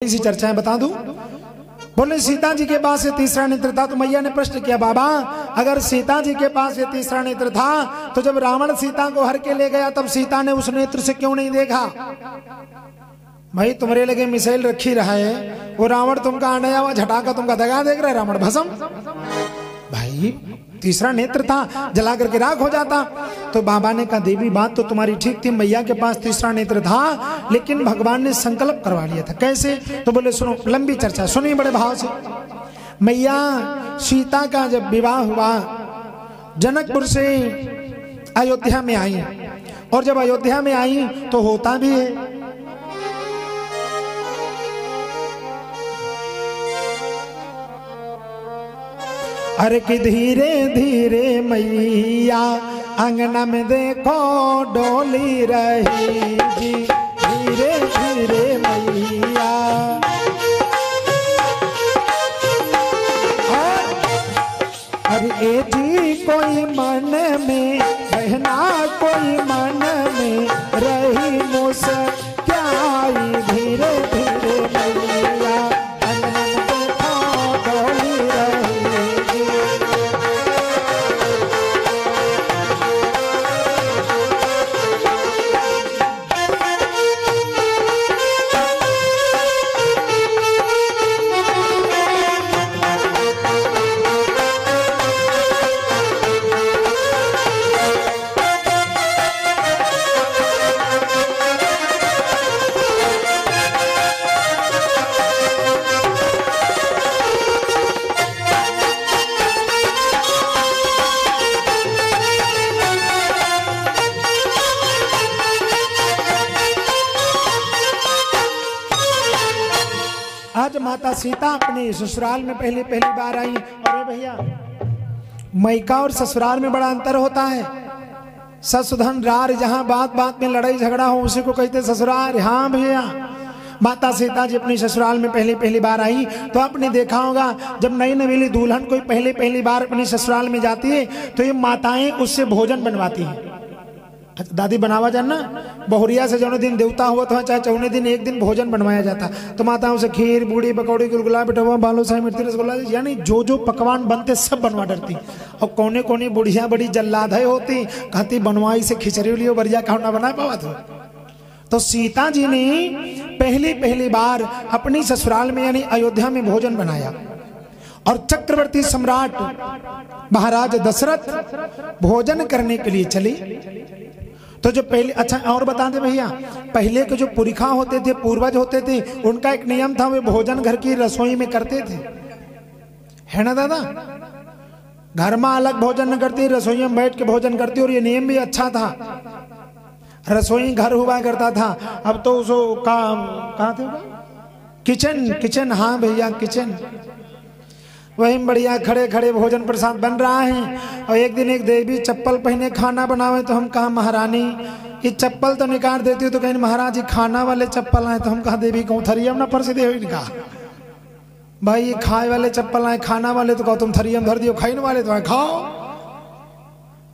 इसी चर्चाएं बता दूं। बोले सीता जी के पास ये तीसरा नेत्र था। तो मैया ने प्रश्न किया, बाबा अगर सीता जी के पास ये तीसरा नेत्र था तो जब रावण सीता को हर के ले गया तब सीता ने उस नेत्र से क्यों नहीं देखा? भाई तुम्हारे लगे मिसाइल रखी रहा है, वो रावण तुमका आने हुआ झटाका तुमका दगा देख रहा है, रावण भस्म। भाई तीसरा नेत्र था, जला करके राख हो जाता। तो बाबा ने कहा, देवी बात तो तुम्हारी ठीक थी, मैया के पास तीसरा नेत्र था लेकिन भगवान ने संकल्प करवा लिया था। कैसे? तो बोले सुनो, लंबी चर्चा सुनिए बड़े भाव से। मैया सीता का जब विवाह हुआ जनकपुर से अयोध्या में आई, और जब अयोध्या में आई तो होता भी है अरे कि धीरे धीरे मैया अंगना में देखो डोली रही जी, धीरे धीरे मैया। अरे ए जी कोई मन में बहना, कोई मन में रही मुस्काई, धीरे धीरे मैया अंगना में देखो डोली रही। आज माता सीता अपने ससुराल में पहली बार आई। अरे भैया, मैका और ससुराल में बड़ा अंतर होता है। ससुधन रार, जहां बात बात में लड़ाई झगड़ा हो उसी को कहते ससुराल। हाँ भैया, माता सीता जी अपनी ससुराल में पहली बार आई। तो आपने देखा होगा जब नई नवेली दुल्हन कोई पहली बार अपनी ससुराल में जाती है तो ये माताएं उससे भोजन बनवाती हैं। दादी बनावा जानना, बहुरिया से जौने दिन देवता हुआ था चाहे चौने दिन एक दिन भोजन बनवाया जाता। तो माताओं से खीर, बूढ़ी, पकौड़ी, गुलगुला, पिठवा, बालूशाही, मिर्ची, रसगुल्ला, यानी जो जो पकवान बनते सब बनवा डरती। और कोने कोने बुढ़िया बड़ी जल्लाद होती, कहती बनवाई से खिचड़ी लियो बढ़िया खाना बना पावा। तो सीता जी ने पहली बार अपनी ससुराल में यानी अयोध्या में भोजन बनाया। और चक्रवर्ती सम्राट महाराज दशरथ भोजन करने के लिए चली। तो जो पहले, अच्छा और बता दे भैया, पहले के जो पुरखा होते थे, पूर्वज होते थे, उनका एक नियम था, वे भोजन घर की रसोई में करते थे, है ना दादा? घर में अलग भोजन न करती, रसोई में बैठ के भोजन करती। और ये नियम भी अच्छा था, रसोई घर हुआ करता था। अब तो उसको कहाँ थे? किचन। हाँ भैया, किचन। वही बढ़िया खड़े खड़े भोजन प्रसाद बन रहा है। और एक दिन एक देवी चप्पल पहने खाना बनावे तो हम कहा, महारानी ये चप्पल तो निकाल देती हो। तो कहीं महाराज जी खाना वाले चप्पल आए। तो हम कहा, देवी कहूँ थरियम ना फर्श दे। कहा भाई ये खाए वाले चप्पल आए, खाना वाले तो कहो तुम थरियम धर दियो, खाने वाले तो आए खाओ।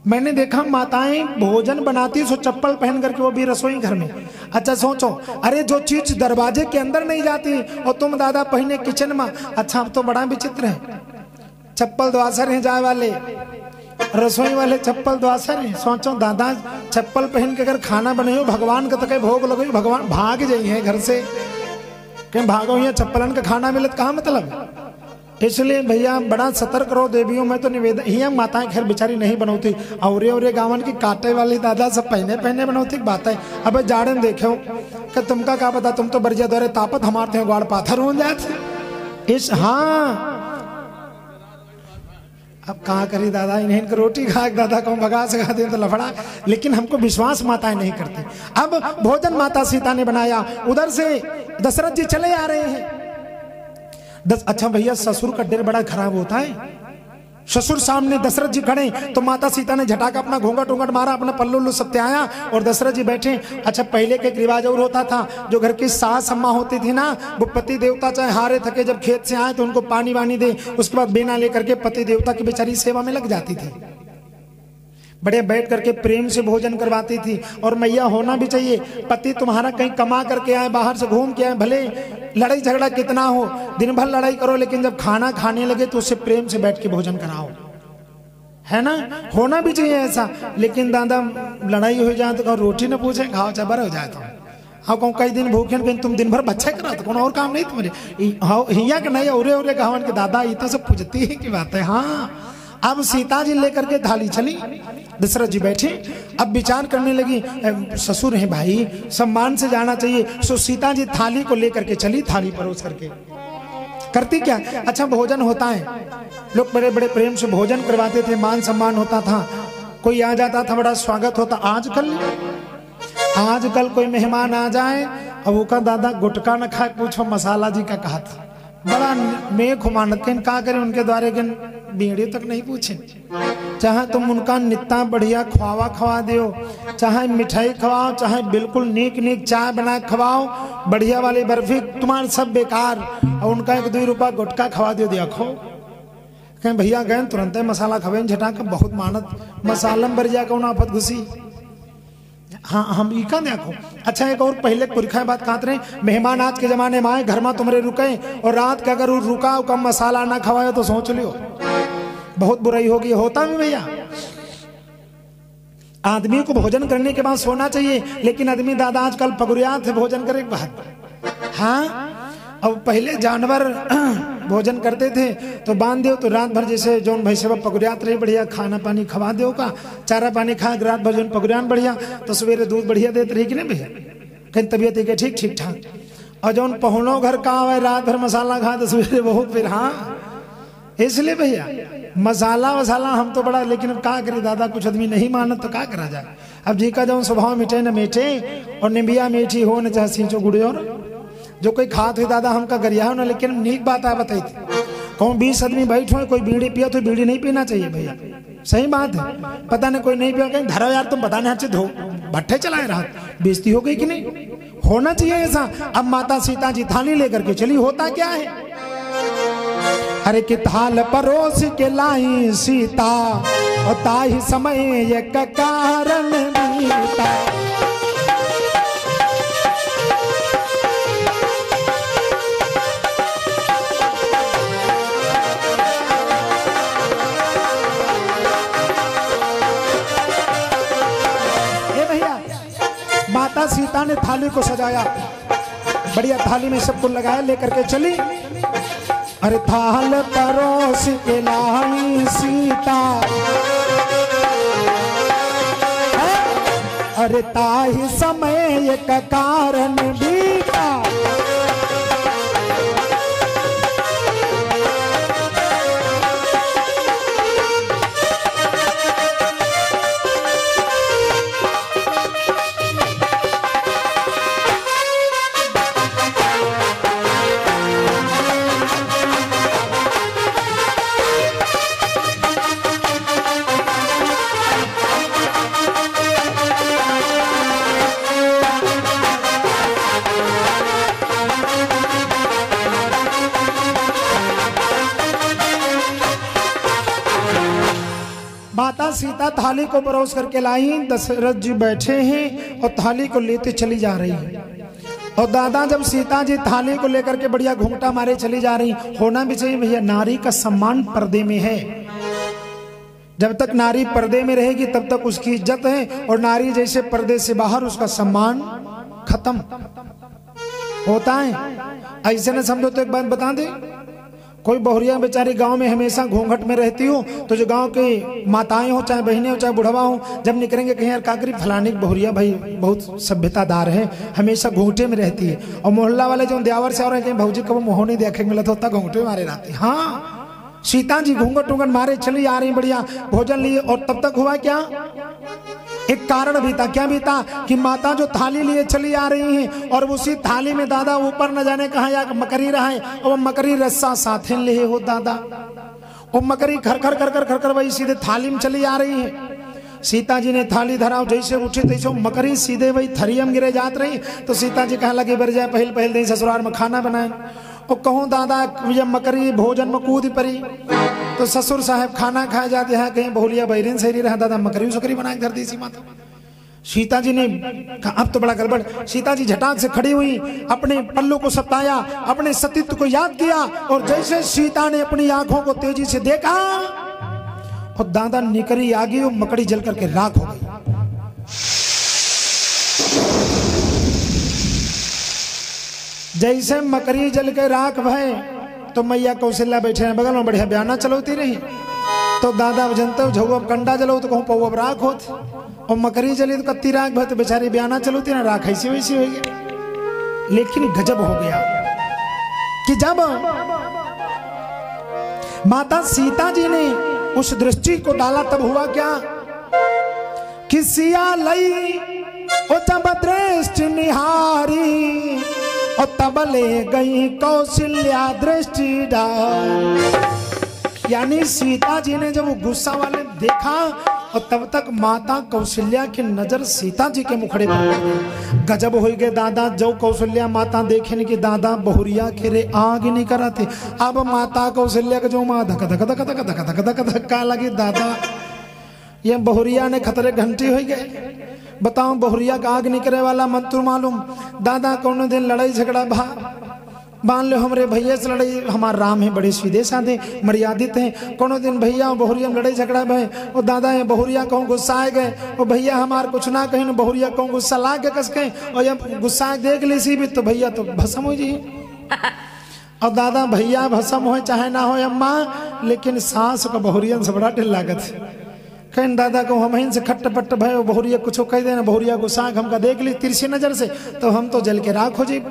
मैंने देखा माताएं भोजन बनाती सो चप्पल पहन करके, वो भी रसोई घर में। अच्छा सोचो, अरे जो चीज दरवाजे के अंदर नहीं जाती और तुम दादा पहने किचन में। अच्छा अब तो बड़ा विचित्र है, चप्पल द्वासर है जाए वाले, रसोई वाले चप्पल द्वासर है। सोचो दादा, चप्पल पहन के अगर खाना बने हो भगवान का तो कहीं भोग लगो, भगवान भाग जाइए घर से, कहीं भागो यहाँ चप्पलन का खाना मिले तो कहाँ मतलब। इसलिए भैया बड़ा सतर्क रहो देवियों में। तो निवेदन ही, माताएं खैर बेचारी नहीं बनौती, और गावन की काटे वाली दादा सब पहने बनौती बात है। अब जाड़े में देखो कि तुमका क्या पता, तुम तो बरिया दौरे तापत हमारे थे ग्वाड़ पाथर हो जाते इस। हाँ अब कहाँ करी दादा, इन्हें रोटी खा दादा को भगा सका दे तो लफड़ा। लेकिन हमको विश्वास माताएं नहीं करती। अब भोजन माता सीता ने बनाया, उधर से दशरथ जी चले आ रहे हैं। अच्छा भैया, ससुर का डर बड़ा खराब होता है। ससुर सामने दशरथ जी खड़े तो माता सीता ने झटाका अपना घूंघट उंगट मारा, अपना पल्लू सत्याया और दशरथ जी बैठे। अच्छा पहले के एक रिवाज और होता था, जो घर की सास अम्मा होती थी ना, वो पति देवता चाहे हारे थके जब खेत से आए तो उनको पानी वानी दे, उसके बाद बेना लेकर के पति देवता की बेचारी सेवा में लग जाती थी। बड़े बैठ करके प्रेम से भोजन करवाती थी। और मैया होना भी चाहिए, पति तुम्हारा कहीं कमा करके आए, बाहर से घूम के आए, भले लड़ाई झगड़ा कितना हो, दिन भर लड़ाई करो, लेकिन जब खाना खाने लगे तो उससे प्रेम से बैठ के भोजन कराओ, है ना, होना भी चाहिए ऐसा। लेकिन दादा लड़ाई हो जाए तो रोटी न पूछे, खाओ चबर हो जाए तो हाँ कहूँ कई दिन भूखे कहीं तुम दिन भर बच्चे करा तो कौन और काम नहीं तुम्हारे हिया के नहीं औरे औरे कहावन के दादा ये तो सब पूछती है की बात है। हाँ अब सीता जी लेकर के थाली चली, दशरथ जी बैठे, अब विचार करने लगी, ससुर हैं भाई, सम्मान से जाना चाहिए। सो सीता जी थाली को लेकर के चली, थाली परोस करके करती क्या, अच्छा भोजन होता है, लोग बड़े बड़े प्रेम से भोजन करवाते थे, मान सम्मान होता था, कोई आ जाता था बड़ा स्वागत होता। आजकल कोई मेहमान आ जाए अब वो का दादा गुटका न खाए, पूछो मसाला जी का कहा था, बड़ा मैं खुमानत के का करें उनके द्वारे के बीड़ी तक नहीं पूछे। चाहे तुम उनका नित्ता बढ़िया खवावा खवा दो, चाहे मिठाई खवाओ, चाहे बिल्कुल नीक नीक चाय बना खवाओ, बढ़िया वाली बर्फी, तुम्हारे सब बेकार, और उनका 1-2 रुपया गुटका खवा दो दिया खो। कहें भैया गए तुरंत मसाला खवे झटा कर बहुत मानत मसालम बर जा कौन आफत घुसी। हाँ हम इका देखो। अच्छा एक और पहले पुरखा बात कहते रहे, मेहमान आज के जमाने में आए घर में तुम्हारे रुके और रात का अगर रुका कम मसाला ना खवाए तो सोच लियो बहुत बुराई होगी। होता भी भैया, आदमी को भोजन करने के बाद सोना चाहिए, लेकिन आदमी दादा आजकल पगुरियात से भोजन करे बात। हाँ अब पहले जानवर भोजन करते थे तो बांध दो तो रात भर, जैसे जौन भाई सब पगुरियात रही बढ़िया, खाना पानी खवा दो का, चारा पानी खा रात भर जौन पगुरियान बढ़िया, तो सवेरे दूध बढ़िया देते रही कि नहीं भैया, कहीं तबीयत है ठीक ठीक ठाक। और जौन पहुनो घर का आवे रात भर मसाला खा तो सवेरे बहुत फिर। हाँ इसलिए भैया मसाला वसाला हम तो बड़ा, लेकिन अब क्या करे दादा, कुछ आदमी नहीं मानत तो क्या करा जाए। अब जी का जौन स्वभाव मिटे न मीठे और निबिया मीठी हो न चाहे सींचो गुड़े, और जो कोई खात हुई दादा हमका गरिया हो ना, लेकिन नीक बात है बताई थी, कहूँ 20 आदमी बैठो कोई बीड़ी पिया तो बीड़ी नहीं पीना चाहिए भैया, सही बात है। पता नहीं कोई नहीं पिया, कहीं धरो यार तुम पता नहीं धो भट्ठे चलाए रहा, बेइज्जती हो गई कि नहीं, होना चाहिए ऐसा। अब माता सीता जी थाली लेकर के चली, होता क्या है, अरे कि थाल परोस के लाई सीता और ताही समय एक कारण बीता। माता सीता ने थाली को सजाया, बढ़िया थाली में सबको लगाया, लेकर के चली, अरे थाल परोस के लाई सीता, अरे ताही समय एक कारण बीता। माता सीता थाली को परोस करके लाई, दशरथ जी बैठे हैं और थाली को लेते चली जा रही है। और दादा जब सीता जी थाली को लेकर के बढ़िया घूंघटा मारे चली जा रही, होना भी चाहिए भैया, नारी का सम्मान पर्दे में है। जब तक नारी पर्दे में रहेगी तब तक उसकी इज्जत है, और नारी जैसे पर्दे से बाहर उसका सम्मान खत्म होता है। ऐसे न समझो तो एक बात बता दे, कोई बहुरिया बेचारी गांव में हमेशा घूंघट में रहती हो, तो जो गांव की माताएं हो, चाहे बहनें हो, चाहे बुढ़वा हो, जब निकलेंगे कहीं यार काकरी फलानी बहुरिया भाई बहुत सभ्यतादार है, हमेशा घूंघटे में रहती है। और मोहल्ला वाले जो देवर से और कहीं भौजी कब मोह नहीं देखे मिला तो घूंघटे मारे रहती। हाँ सीता जी घूंघट उंगट मारे चली आ रही, बढ़िया भोजन लिए, और तब तक हुआ क्या, एक कारण भी था। क्या भी था कि माता जो थाली लिए चली आ रही हैं, और उसी थाली में दादा ऊपर न जाने कहा या मकरी रहा है, और वो मकरी रस्सा साथे ले हो दादा, वो मकरी खर खर कर कर खर कर वही सीधे थाली में चली आ रही है। सीता जी ने थाली धराओ, जैसे उठी तैसे मकरी सीधे वही थरियम गिरे जात रही। तो सीता जी कहा लगे बर जाए पहल पहल दिन ससुराल में खाना बनाए, और कहूँ दादा ये मकरी भोजन में कूद पड़ी, तो ससुर साहब खाना खाए जाते हैं, कहीं बहुलिया बहरीन सही रहा, दादा मकरी सकरी बना के धर दी सी माता। सीता जी ने कहा अब तो बड़ा गड़बड़। सीता जी झटाक से खड़ी हुई, अपने पल्लू को सताया, अपने सतीत्व को याद किया, और जैसे सीता ने अपनी आंखों को तेजी से देखा और दादा निकरी आ गई और मकड़ी जल करके राख हो गई। जैसे मकड़ी जल के राख भय तो मैया कौशल्या बैठे हैं बगल में, बढ़िया बयाना चलौती रही। तो दादा जनते झगो कंडा जलो तो कहूँ पौ राख होत, और मकड़ी जली तो कत्ती राख भय तो बेचारी बयाना चलौती ना, राख ऐसी वैसी हो गई। लेकिन गजब हो गया कि जब माता सीता जी ने उस दृष्टि को डाला तब हुआ क्या कि सिया लई ओ जब दृष्टि निहारी और तब ले गई कौशल्या दृष्टि डाल। यानी सीता जी ने जब वो गुस्सा वाले देखा और तब तक माता कौशल्या की नजर सीता जी के मुखड़े पर गई। गजब हो गए दादा, जो कौशल्या माता देखे कि दादा बहुरिया के रे आग नहीं करा थे। अब माता कौशल्या का जो माँ धक धक धक धक धक धक धक धक्का लगी, दादा ये बहुरिया ने खतरे घंटी हो गए। बताओ बहुरिया का आग निकले वाला मंत्र मालूम। दादा कौन दिन लड़ाई झगड़ा मान लो हमरे भैया से लड़ाई, हमारे राम है बड़े सीधे साधे मर्यादित हैं। कोनो दिन भैया और बहुरिया में लड़ाई झगड़ा भय और दादा है बहुरिया कहूँ गुस्सा आ गए और भैया हमार कुछ ना कहीं, बहुरिया कहूँ गुस्सा ला के कस के, और जब गुस्सा देख ली सी भी तो भैया तो भस्म हो जी। और दादा भैया भस्म हो चाहे ना हो अम्मा, लेकिन सास का बहुरिया से बड़ा ढिल लागत। कहीं दादा को हम से खट्ट पट्ट भय बहुरिया कुछ कह देना, बहुरिया गुस्सा हमका देख ली तिरछी नजर से तो हम तो जल के राख हो जी,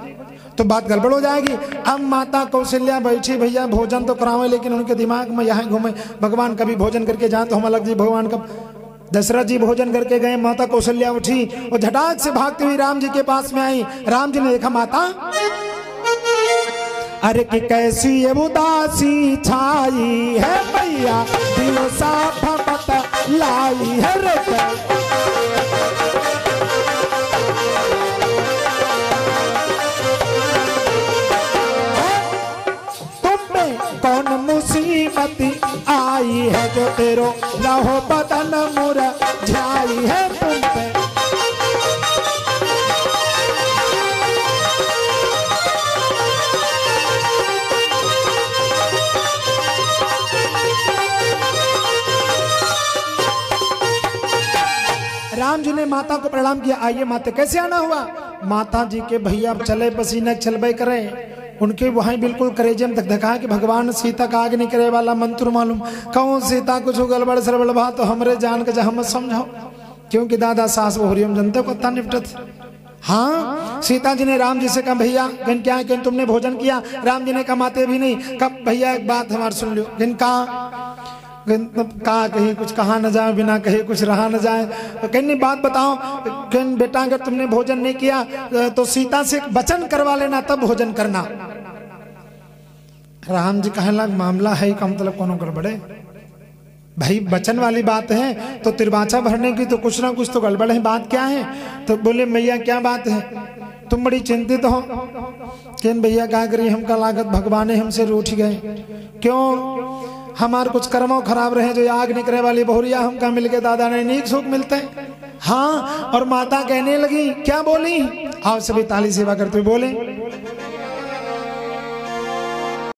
तो बात गड़बड़ हो जाएगी। अब माता कौशल्या बैठी, भैया भोजन तो करावे, लेकिन उनके दिमाग में यहाँ घूमे भगवान कभी भोजन करके जाए तो हम अलग जी भगवान का। दशरथ जी भोजन करके गए, माता कौशल्या उठी और झटाक से भागती हुई राम जी के पास में आई। राम जी ने देखा माता, अरे कि कैसी ये उदासी छाई है भैया, दिल सा भपत लाई है रे। कौन मुसीबत आई है जो तेरो रहो बदन मुरझाई है तुम पे। राम जी ने माता को प्रणाम किया। आइए माता, कैसे आना हुआ? माता जी के भैया चले पसीने चलबे करें, उनके वहीं बिल्कुल करेजे में धकधका कि भगवान सीता का आग नहीं करे वाला मंत्र मालूम। कहूँ सीता कुछ गड़बड़ सरबड़ भा तो हमरे जान के जहाँ मत समझाओ, क्योंकि दादा सास बहुरी हम जनते को निपटत। हाँ, सीता जी ने राम जी से कहा भैया गन क्या है, तुमने भोजन किया? राम जी ने कहा माते भी नहीं। कब भैया एक बात हमारे सुन लो। गन कहा कहीं कुछ कहा न जाए, बिना कहे कुछ रहा न जाए। तो कहनी बात बताओ कहन बेटा, अगर तुमने भोजन नहीं किया तो सीता से एक वचन करवा लेना तब भोजन करना। राम जी कहने लग मामला है का मतलब कोनो गड़बड़े भाई, वचन वाली बात है तो तिरबाचा भरने की तो कुछ ना कुछ तो गड़बड़ है, बात क्या है? तो बोले मैया क्या बात है, तुम बड़ी चिंतित हो। कहन भैया क्या करिए, हमका लागत भगवान हमसे रूठ गए। क्यों? हमारे कुछ कर्मों खराब रहे जो आग निकले वाली बहुरिया हमका मिल के दादा ने नीक सुख मिलते। हाँ, और माता कहने लगी क्या बोली? आओ सभी ताली सेवा करते हुए बोले,